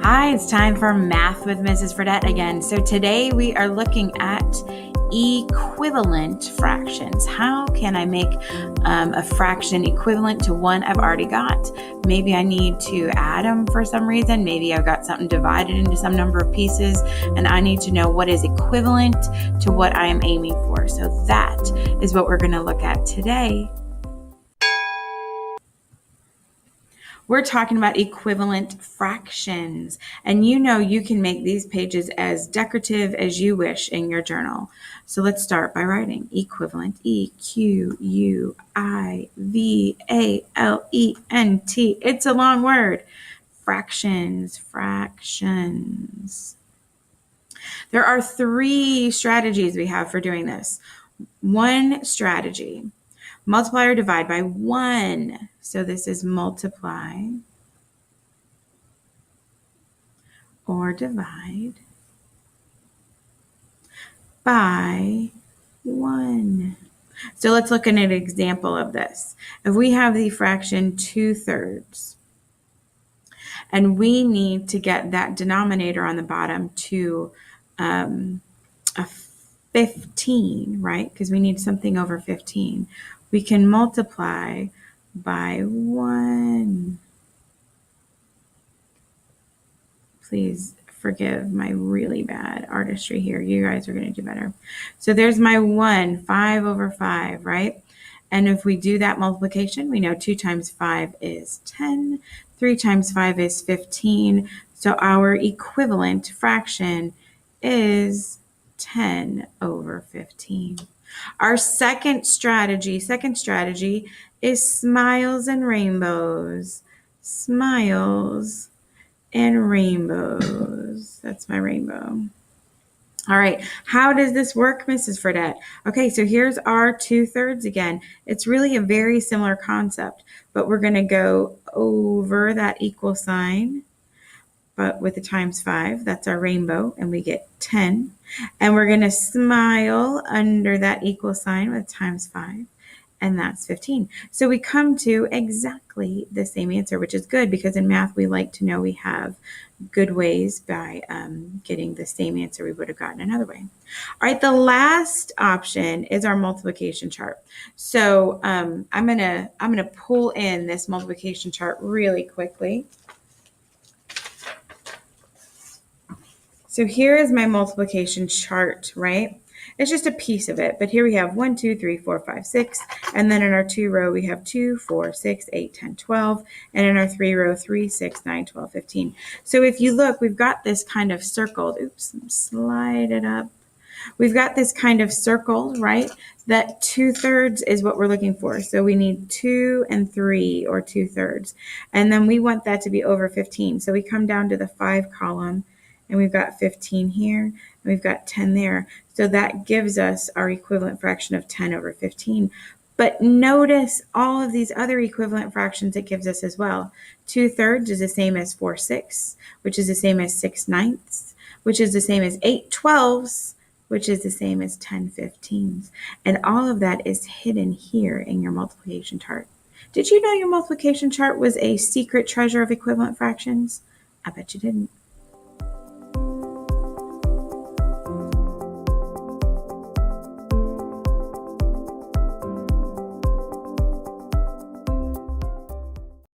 Hi, it's time for Math with Mrs. Fredette again. So today we are looking at equivalent fractions. How can I make a fraction equivalent to one I've already got? Maybe I need to add them for some reason. Maybe I've got something divided into some number of pieces and I need to know what is equivalent to what I am aiming for. So that is what we're going to look at today. We're talking about equivalent fractions, and you can make these pages as decorative as you wish in your journal. So let's start by writing equivalent, E-Q-U-I-V-A-L-E-N-T. It's a long word. Fractions. There are three strategies we have for doing this. One strategy, multiply or divide by 1. So this is multiply or divide by 1. So let's look at an example of this. If we have the fraction 2/3, and we need to get that denominator on the bottom to a 15, right? Because we need something over 15. We can multiply by 1. Please forgive my really bad artistry here. You guys are going to do better. So there's my 1, 5 over 5, right? And if we do that multiplication, we know 2 times 5 is 10. 3 times 5 is 15. So our equivalent fraction is 10 over 15. Our second strategy is smiles and rainbows. Smiles and rainbows. That's my rainbow. All right, how does this work, Mrs. Fredette? Okay, so here's our 2/3 again. It's really a very similar concept, but we're going to go over that equal sign, but with the times 5, that's our rainbow, and we get 10. And we're going to smile under that equal sign with times 5. And that's 15. So we come to exactly the same answer, which is good because in math we like to know we have good ways by getting the same answer we would have gotten another way. All right, the last option is our multiplication chart. So I'm gonna pull in this multiplication chart really quickly. So here is my multiplication chart, right? It's just a piece of it, but here we have 1, 2, 3, 4, 5, 6, and then in our 2 row we have 2, 4, 6, 8, 10, 12, and in our 3 row 3, 6, 9, 12, 15. So if you look, we've got this kind of circled. Oops, slide it up. We've got this kind of circled, right? That 2/3 is what we're looking for. So we need 2 and 3, or 2/3, and then we want that to be over 15. So we come down to the 5 column. And we've got 15 here, and we've got 10 there. So that gives us our equivalent fraction of 10 over 15. But notice all of these other equivalent fractions it gives us as well. 2/3 is the same as 4/6, which is the same as 6/9, which is the same as 8/12, which is the same as 10/15. And all of that is hidden here in your multiplication chart. Did you know your multiplication chart was a secret treasure of equivalent fractions? I bet you didn't.